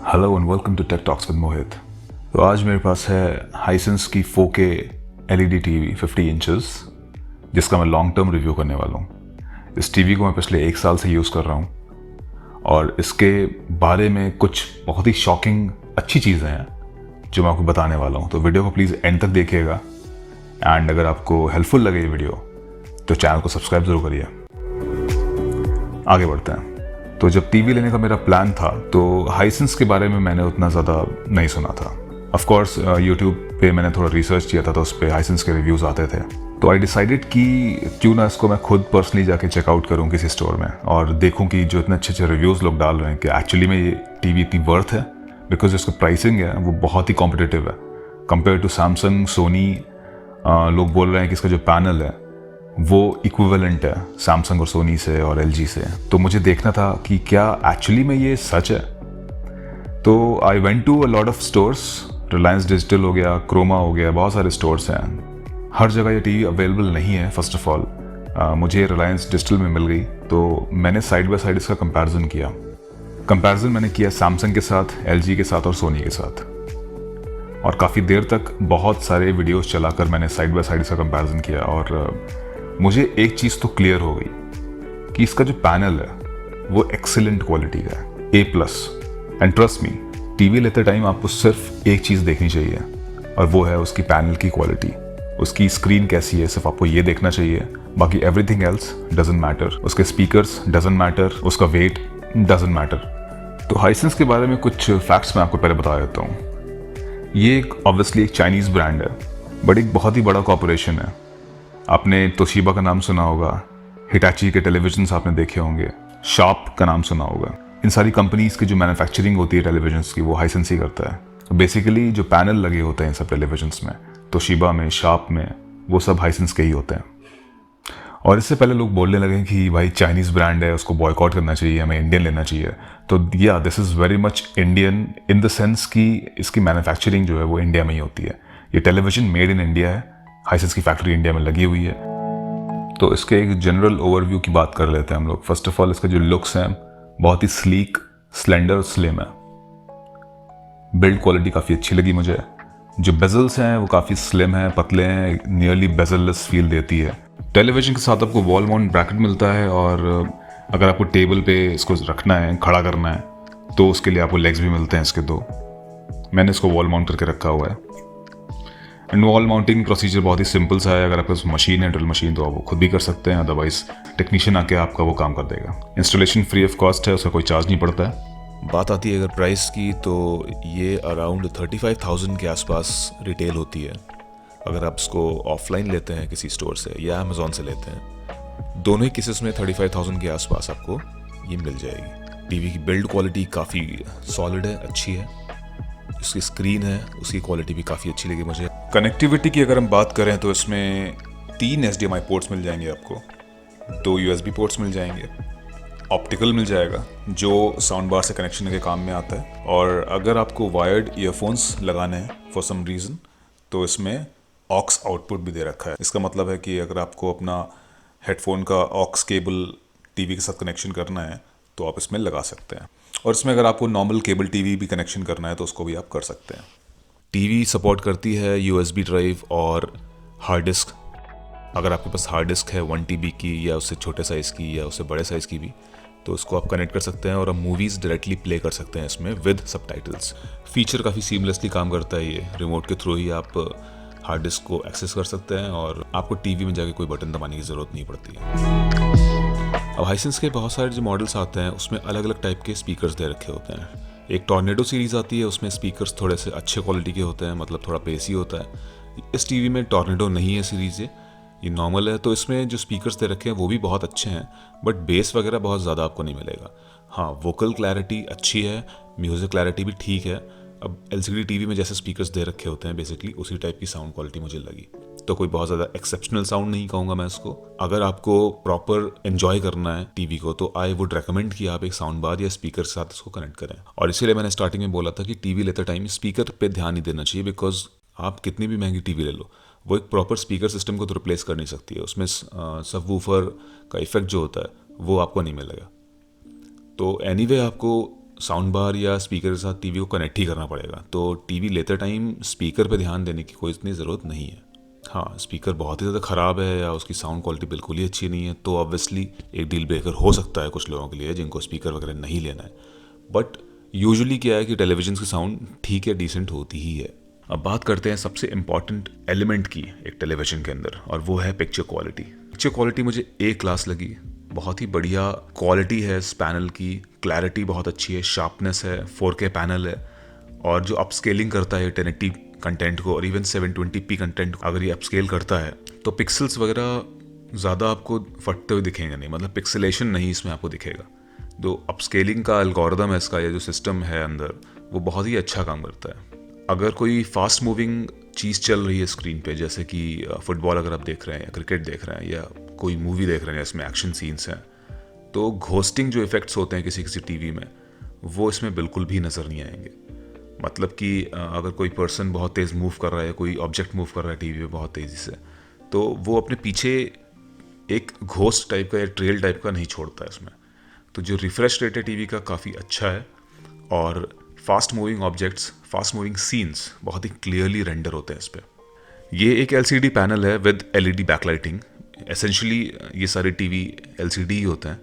Hello and welcome to Tech Talks with Mohit. तो आज मेरे पास है हाइसेंस की 4K LED टीवी 50 इंचेस, जिसका मैं लॉन्ग टर्म रिव्यू करने वाला हूँ। इस टीवी को मैं पिछले 1 साल से यूज़ कर रहा हूँ और इसके बारे में कुछ बहुत ही शॉकिंग अच्छी चीज़ें हैं जो मैं आपको बताने वाला हूँ। तो वीडियो को प्लीज़ एंड तक देखिएगा एंड अगर आपको हेल्पफुल लगे ये वीडियो तो चैनल को सब्सक्राइब ज़रूर करिए। आगे बढ़ते हैं। तो जब टीवी लेने का मेरा प्लान था तो हाइसेंस के बारे में मैंने उतना ज़्यादा नहीं सुना था। ऑफ कोर्स यूट्यूब पे मैंने थोड़ा रिसर्च किया था तो उस पर हाइसेंस के रिव्यूज़ आते थे। तो आई डिसाइडेड कि क्यों ना इसको मैं खुद पर्सनली जाके चेकआउट करूँ किसी स्टोर में और देखूँ कि जो इतने अच्छे अच्छे रिव्यूज़ लोग डाल रहे हैं कि एक्चुअली में ये टीवी इतनी वर्थ है, बिकॉज इसका प्राइसिंग है वो बहुत ही कॉम्पिटिटिव है कंपेयर टू सैमसंग, सोनी। लोग बोल रहे हैं कि इसका जो पैनल है वो इक्विवेलेंट है सैमसंग और सोनी से और LG से। तो मुझे देखना था कि क्या एक्चुअली में ये सच है। तो I went to a lot of stores, Reliance Digital हो गया, क्रोमा हो गया, बहुत सारे स्टोर्स हैं। हर जगह ये टीवी अवेलेबल नहीं है। फर्स्ट ऑफ ऑल मुझे रिलायंस डिजिटल में मिल गई तो मैंने साइड बाय साइड इसका कंपैरिजन किया। कंपैरिजन मैंने किया सैमसंग के साथ, LG के साथ और सोनी के साथ, और काफ़ी देर तक बहुत सारे वीडियोस चलाकर मैंने साइड बाय साइड इसका कंपैरिजन किया और मुझे एक चीज़ तो क्लियर हो गई कि इसका जो पैनल है वो एक्सीलेंट क्वालिटी का है, A+। And trust me, TV लेते टाइम आपको सिर्फ एक चीज़ देखनी चाहिए और वो है उसकी पैनल की क्वालिटी, उसकी स्क्रीन कैसी है, सिर्फ आपको ये देखना चाहिए। बाकी एवरीथिंग एल्स डजंट मैटर, उसके स्पीकर्स डजंट मैटर, उसका वेट डजंट मैटर। तो हाइसेंस के बारे में कुछ फैक्ट्स मैं आपको पहले बता देता हूँ। ये ऑब्वियसली एक चाइनीज़ ब्रांड है बट एक बहुत ही बड़ा कॉर्पोरेशन है। आपने तोशिबा का नाम सुना होगा, हिटाची के टेलीविजन्स आपने देखे होंगे, शार्प का नाम सुना होगा। इन सारी कंपनीज की जो मैन्युफैक्चरिंग होती है टेलीविजन्स की वो हाइसेंस ही करता है। बेसिकली जो पैनल लगे होते हैं इन सब टेलीविजन्स में, तोशिबा में, शार्प में, वो सब हाइसेंस के ही होते हैं। और इससे पहले लोग बोलने लगे कि भाई चाइनीज़ ब्रांड है, उसको बॉयकॉट करना चाहिए, हमें इंडियन लेना चाहिए। तो या this is very much Indian in the sense कि इसकी मैन्युफैक्चरिंग जो है वो इंडिया में ही होती है। ये टेलीविजन मेड इन इंडिया है, हाइसेंस की फैक्ट्री इंडिया में लगी हुई है। तो इसके एक जनरल ओवरव्यू की बात कर लेते हैं हम लोग। फर्स्ट ऑफ ऑल इसका जो लुक्स हैं बहुत ही स्लीक, स्लेंडर और स्लिम है। बिल्ड क्वालिटी काफ़ी अच्छी लगी मुझे। जो बेजल्स हैं वो काफ़ी स्लिम हैं, पतले हैं, नियरली बेजललेस फील देती है। टेलीविजन के साथ आपको वॉल माउंट ब्रैकेट मिलता है और अगर आपको टेबल पे इसको रखना है, खड़ा करना है, तो उसके लिए आपको लेग्स भी मिलते हैं इसके 2। मैंने इसको वॉल माउंट करके रखा हुआ है। एंड वॉल माउंटिंग प्रोसीजर बहुत ही सिंपल सा है। अगर आपके पास मशीन है, ड्रिल मशीन, तो आप वो खुद भी कर सकते हैं, अदरवाइज टेक्नीशियन आके आपका वो काम कर देगा। इंस्टॉलेशन फ्री ऑफ कॉस्ट है, उसका कोई चार्ज नहीं पड़ता है। बात आती है अगर प्राइस की, तो ये अराउंड 35,000 के आसपास रिटेल होती है अगर आप इसको ऑफलाइन लेते हैं किसी स्टोर से या अमेजोन से लेते हैं। दोनों ही केसेस में 35,000 के आसपास आपको ये मिल जाएगी। टीवी की बिल्ड क्वालिटी काफ़ी सॉलिड है, अच्छी है। इसकी स्क्रीन है, उसकी क्वालिटी भी काफ़ी अच्छी लगी मुझे। कनेक्टिविटी की अगर हम बात करें तो इसमें 3 HDMI पोर्ट्स मिल जाएंगे आपको, 2 USB पोर्ट्स मिल जाएंगे, ऑप्टिकल मिल जाएगा जो साउंड बार से कनेक्शन के काम में आता है। और अगर आपको वायर्ड ईयरफोन्स लगाने हैं फॉर सम रीज़न तो इसमें ऑक्स आउटपुट भी दे रखा है। इसका मतलब है कि अगर आपको अपना हेडफोन का ऑक्स केबल टीवी के साथ कनेक्शन करना है तो आप इसमें लगा सकते हैं। और इसमें अगर आपको नॉर्मल केबल टीवी भी कनेक्शन करना है तो उसको भी आप कर सकते हैं। टीवी सपोर्ट करती है USB ड्राइव और हार्ड डिस्क। अगर आपके पास हार्ड डिस्क है 1 TB की या उससे छोटे साइज़ की या उससे बड़े साइज़ की भी, तो उसको आप कनेक्ट कर सकते हैं और आप मूवीज़ डायरेक्टली प्ले कर सकते हैं इसमें विद सबटाइटल्स। फीचर काफ़ी सीमलेसली काम करता है। ये रिमोट के थ्रू ही आप हार्ड डिस्क को एक्सेस कर सकते हैं और आपको टीवी में जाके कोई बटन दबाने की ज़रूरत नहीं पड़ती है। अब हाइसेंस के बहुत सारे जो मॉडल्स आते हैं उसमें अलग अलग टाइप के स्पीकर्स दे रखे होते हैं। एक टॉर्नेडो सीरीज़ आती है, उसमें स्पीकर्स थोड़े से अच्छे क्वालिटी के होते हैं, मतलब थोड़ा बेसी होता है। इस टीवी में टॉर्नेडो नहीं है सीरीज़, ये नॉर्मल है। तो इसमें जो स्पीकर्स दे रखे हैं वो भी बहुत अच्छे हैं बट बेस वगैरह बहुत ज़्यादा आपको नहीं मिलेगा। हाँ, वोकल क्लैरिटी अच्छी है, म्यूज़िक क्लैरिटी भी ठीक है। अब LCD टीवी में जैसे स्पीकर्स दे रखे होते हैं बेसिकली उसी टाइप की साउंड क्वालिटी मुझे लगी। तो कोई बहुत ज़्यादा एक्सेप्शनल साउंड नहीं कहूँगा मैं इसको। अगर आपको प्रॉपर एंजॉय करना है टीवी को तो आई वुड रेकमेंड कि आप एक साउंड बार या स्पीकर के साथ इसको कनेक्ट करें। और इसीलिए मैंने स्टार्टिंग में बोला था कि टीवी लेते टाइम स्पीकर पे ध्यान नहीं देना चाहिए, बिकॉज आप कितनी भी महंगी टीवी ले लो वो एक प्रॉपर स्पीकर सिस्टम को तो रिप्लेस कर नहीं सकती है। उसमें सबवूफर का इफेक्ट जो होता है वो आपको नहीं मिलेगा। तो एनीवे आपको साउंड बार या स्पीकर के साथ टीवी को कनेक्ट ही करना पड़ेगा। तो टीवी लेते टाइम स्पीकर पे ध्यान देने की कोई इतनी ज़रूरत नहीं है। हाँ, स्पीकर बहुत ही ज़्यादा ख़राब है या उसकी साउंड क्वालिटी बिल्कुल ही अच्छी नहीं है तो ऑब्वियसली एक डील ब्रेकर हो सकता है कुछ लोगों के लिए जिनको स्पीकर वगैरह नहीं लेना है। बट यूजुअली क्या है कि टेलीविजन की साउंड ठीक है, डिसेंट होती ही है। अब बात करते हैं सबसे इम्पॉर्टेंट एलिमेंट की एक टेलीविज़न के अंदर, और वो है पिक्चर क्वालिटी। पिक्चर क्वालिटी मुझे ए क्लास लगी। बहुत ही बढ़िया क्वालिटी है इस पैनल की, क्लैरिटी बहुत अच्छी है, शार्पनेस है, 4K पैनल है, और जो अपस्केलिंग करता है 1080 कंटेंट को और इवन 720p कंटेंट को अगर ये अपस्केल करता है तो पिक्सल्स वगैरह ज़्यादा आपको फटते हुए दिखेंगे नहीं, मतलब पिक्सलेशन नहीं इसमें आपको दिखेगा। जो अपस्केलिंग का एल्गोरिदम है इसका, या जो सिस्टम है अंदर, वो बहुत ही अच्छा काम करता है। अगर कोई फास्ट मूविंग चीज़ चल रही है स्क्रीन पे, जैसे कि फुटबॉल अगर आप देख रहे हैं या क्रिकेट देख रहे हैं या कोई मूवी देख रहे हैं जिसमें एक्शन सीन्स हैं, तो घोस्टिंग जो इफ़ेक्ट्स होते हैं किसी किसी टीवी में, वो इसमें बिल्कुल भी नज़र नहीं आएंगे। मतलब कि अगर कोई पर्सन बहुत तेज़ मूव कर रहा है, कोई ऑब्जेक्ट मूव कर रहा है टीवी में बहुत तेज़ी से, तो वो अपने पीछे एक घोस्ट टाइप का या ट्रेल टाइप का नहीं छोड़ता है इसमें। तो जो रिफ्रेश रेट है टीवी का काफ़ी अच्छा है, और fast moving objects, fast moving scenes बहुत ही क्लियरली रेंडर होते हैं इस पर। ये एक LCD पैनल है विद LED बैकलाइटिंग। एसेंशली ये सारे टीवी LCD ही होते हैं,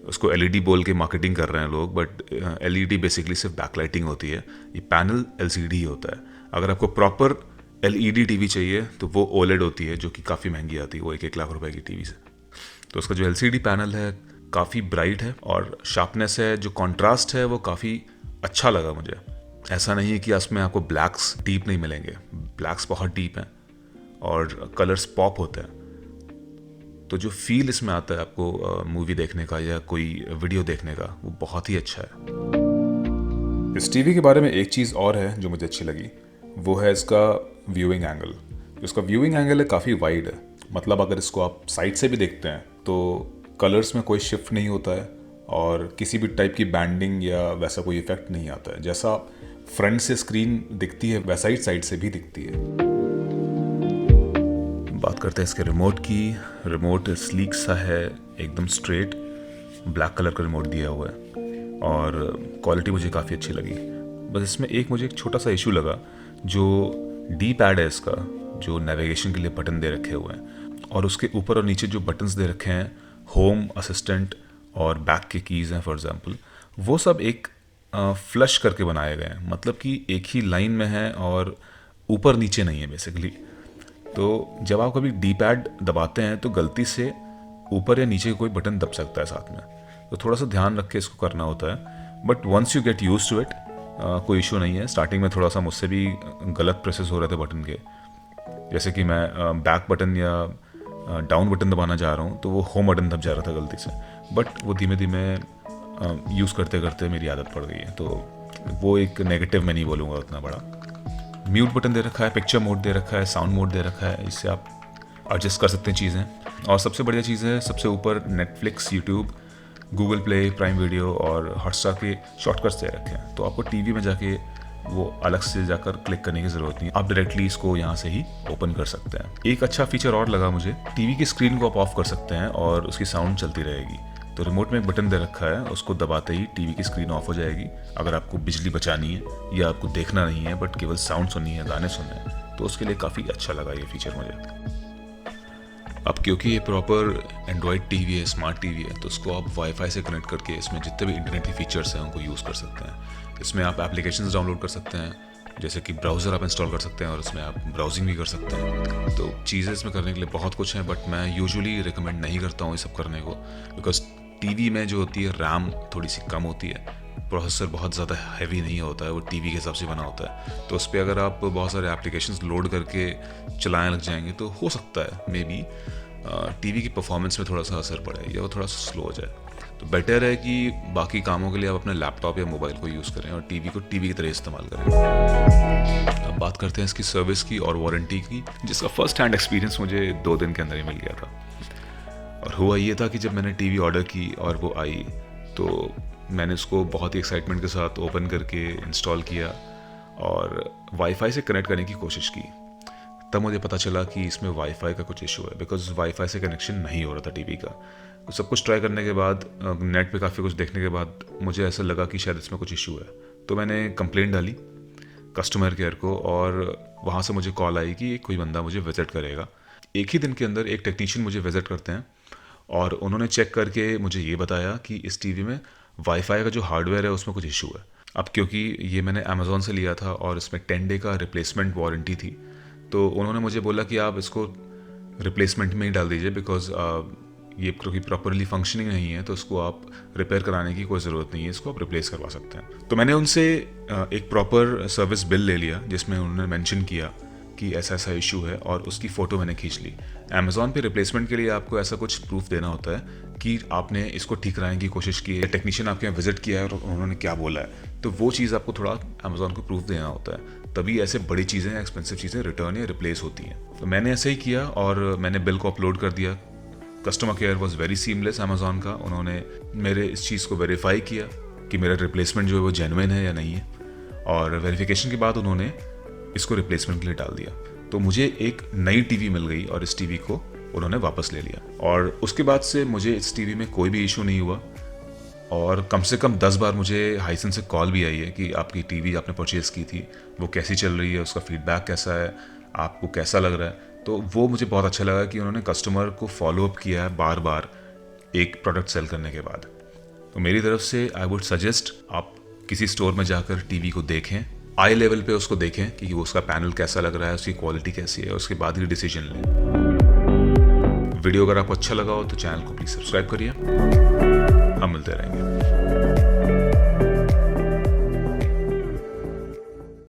उसको LED बोल के मार्केटिंग कर रहे हैं लोग, बट LED बेसिकली सिर्फ बैकलाइटिंग होती है। ये पैनल LCD ही होता है। अगर आपको प्रॉपर LED टीवी चाहिए तो वो OLED होती है, जो कि काफ़ी महंगी आती है, वो 1-1 लाख रुपए की टीवी से। तो उसका जो LCD पैनल है काफ़ी ब्राइट है और शार्पनेस है, जो कॉन्ट्रास्ट है वो काफ़ी अच्छा लगा मुझे। ऐसा नहीं है कि इसमें आपको ब्लैक्स डीप नहीं मिलेंगे, ब्लैक्स बहुत डीप हैं और कलर्स पॉप होते हैं। तो जो फील इसमें आता है आपको मूवी देखने का या कोई वीडियो देखने का, वो बहुत ही अच्छा है। इस टीवी के बारे में एक चीज़ और है जो मुझे अच्छी लगी, वो है इसका व्यूइंग एंगल। इसका व्यूइंग एंगल है काफ़ी वाइड है, मतलब अगर इसको आप साइड से भी देखते हैं तो कलर्स में कोई शिफ्ट नहीं होता है और किसी भी टाइप की बैंडिंग या वैसा कोई इफेक्ट नहीं आता है। जैसा फ्रंट से स्क्रीन दिखती है वैसा ही साइड से भी दिखती है। बात करते हैं इसके रिमोट की। रिमोट स्लीक सा है, एकदम स्ट्रेट, ब्लैक कलर का रिमोट दिया हुआ है और क्वालिटी मुझे काफ़ी अच्छी लगी। बस इसमें मुझे एक छोटा सा इशू लगा, जो डी पैड है इसका, जो नेविगेशन के लिए बटन दे रखे हुए हैं, और उसके ऊपर और नीचे जो बटन्स दे रखे हैं, होम, असिस्टेंट और बैक के कीज़ हैं फॉर एग्जांपल, वो सब एक फ्लश करके बनाए गए हैं, मतलब कि एक ही लाइन में है और ऊपर नीचे नहीं है बेसिकली। तो जब आप कभी डी पैड दबाते हैं तो गलती से ऊपर या नीचे कोई बटन दब सकता है साथ में, तो थोड़ा सा ध्यान रख के इसको करना होता है। But once you get used to it कोई इशू नहीं है। स्टार्टिंग में थोड़ा सा मुझसे भी गलत प्रेसेस हो रहे थे बटन के, जैसे कि मैं बैक बटन या डाउन बटन दबाना चाह रहा हूँ तो वो होम बटन दब जा रहा था गलती से, बट वो धीमे धीमे यूज़ करते करते मेरी आदत पड़ गई है, तो वो एक नेगेटिव मैं नहीं बोलूँगा उतना बड़ा। म्यूट बटन दे रखा है, पिक्चर मोड दे रखा है, साउंड मोड दे रखा है, इससे आप एडजस्ट कर सकते हैं चीज़ें। और सबसे बढ़िया चीज़ है, सबसे ऊपर Netflix, YouTube, Google play, prime video और हॉटस्टार के शॉर्टकट्स दे रखे हैं, तो आपको टीवी में जाके वो अलग से जाकर क्लिक करने की ज़रूरत नहीं, आप डायरेक्टली इसको यहाँ से ही ओपन कर सकते हैं। एक अच्छा फीचर और लगा मुझे, टीवी की स्क्रीन को आप ऑफ कर सकते हैं और उसकी साउंड चलती रहेगी। तो रिमोट में एक बटन दे रखा है, उसको दबाते ही टीवी की स्क्रीन ऑफ हो जाएगी। अगर आपको बिजली बचानी है या आपको देखना नहीं है बट केवल साउंड सुननी है, गाने सुनने हैं, तो उसके लिए काफ़ी अच्छा लगा ये फीचर मुझे। अब क्योंकि ये प्रॉपर एंड्रॉयड टीवी है, स्मार्ट टीवी है, तो उसको आप वाईफाई से कनेक्ट करके इसमें जितने भी इंटरनेट के फीचर्स हैं उनको यूज़ कर सकते हैं। इसमें आप एप्लीकेशंस डाउनलोड कर सकते हैं, जैसे कि ब्राउज़र आप इंस्टॉल कर सकते हैं और उसमें आप ब्राउजिंग भी कर सकते हैं। तो चीज़ें इसमें करने के लिए बहुत कुछ है, बट मैं यूजुअली रिकमेंड नहीं करता हूँ ये सब करने को, बिकॉज टीवी में जो होती है रैम थोड़ी सी कम होती है, प्रोसेसर बहुत ज़्यादा हैवी नहीं होता है, वो टीवी के हिसाब से बना होता है। तो उस पर अगर आप बहुत सारे एप्लीकेशंस लोड करके चलाने लग जाएंगे तो हो सकता है मे बी टीवी की परफॉर्मेंस में थोड़ा सा असर पड़े या वो थोड़ा सा स्लो हो जाए। तो बेटर है कि बाकी कामों के लिए आप अपने लैपटॉप या मोबाइल को यूज़ करें और टीवी को टीवी की तरह इस्तेमाल करें। अब बात करते हैं इसकी सर्विस की और वारंटी की, जिसका फर्स्ट हैंड एक्सपीरियंस मुझे 2 दिन के अंदर ही मिल गया था। और हुआ ये था कि जब मैंने टीवी ऑर्डर की और वो आई तो मैंने उसको बहुत ही एक्साइटमेंट के साथ ओपन करके इंस्टॉल किया और वाईफाई से कनेक्ट करने की कोशिश की। तब मुझे पता चला कि इसमें वाईफाई का कुछ इशू है, बिकॉज वाईफाई से कनेक्शन नहीं हो रहा था टीवी का। तो सब कुछ ट्राई करने के बाद, नेट पे काफ़ी कुछ देखने के बाद मुझे ऐसा लगा कि शायद इसमें कुछ इशू है। तो मैंने कंप्लेंट डाली कस्टमर केयर को, और वहाँ से मुझे कॉल आई कि कोई बंदा मुझे विज़िट करेगा। एक ही दिन के अंदर एक टेक्नीशियन मुझे विज़िट करते हैं, और उन्होंने चेक करके मुझे ये बताया कि इस टीवी में वाईफाई का जो हार्डवेयर है उसमें कुछ इशू है। अब क्योंकि ये मैंने अमेज़ॉन से लिया था और इसमें 10 डे का रिप्लेसमेंट वारंटी थी, तो उन्होंने मुझे बोला कि आप इसको रिप्लेसमेंट में ही डाल दीजिए, बिकॉज ये क्योंकि प्रॉपरली फंक्शनिंग नहीं है तो इसको आप रिपेयर कराने की कोई ज़रूरत नहीं है, इसको आप रिप्लेस करवा सकते हैं। तो मैंने उनसे एक प्रॉपर सर्विस बिल ले लिया जिसमें उन्होंने मेंशन किया कि ऐसा ऐसा इशू है, और उसकी फ़ोटो मैंने खींच ली। अमेज़ॉन पे रिप्लेसमेंट के लिए आपको ऐसा कुछ प्रूफ देना होता है कि आपने इसको ठीक कराने की कोशिश की है, टेक्नीशियन आपके यहाँ विजिट किया है और उन्होंने क्या बोला है, तो वो चीज़ आपको थोड़ा अमेज़ॉन को प्रूफ देना होता है, तभी ऐसे बड़ी चीज़ें, एक्सपेंसिव चीज़ें रिटर्न या रिप्लेस होती हैं। तो मैंने ऐसे ही किया और मैंने बिल को अपलोड कर दिया। Customer care was very seamless Amazon का। उन्होंने मेरे इस चीज़ को वेरीफाई किया कि मेरा रिप्लेसमेंट जो है वो जेन्युइन है या नहीं है, और वेरिफिकेशन के बाद उन्होंने इसको रिप्लेसमेंट के लिए डाल दिया। तो मुझे एक नई टीवी मिल गई और इस टीवी को उन्होंने वापस ले लिया, और उसके बाद से मुझे इस टीवी में कोई भी इशू नहीं हुआ। और कम से कम 10 बार मुझे हाइसेंस से कॉल भी आई है कि आपकी टीवी आपने परचेज़ की थी, वो कैसी चल रही है, उसका फीडबैक कैसा है, आपको कैसा लग रहा है। तो वो मुझे बहुत अच्छा लगा कि उन्होंने कस्टमर को फॉलोअप किया है बार बार एक प्रोडक्ट सेल करने के बाद। तो मेरी तरफ से आई वुड सजेस्ट आप किसी स्टोर में जाकर टीवी को देखें, आई लेवल पे उसको देखें कि वो उसका पैनल कैसा लग रहा है, उसकी क्वालिटी कैसी है, उसके बाद ही डिसीजन लें। वीडियो अगर आपको अच्छा लगा हो तो चैनल को प्लीज़ सब्सक्राइब करिए। हम मिलते रहेंगे।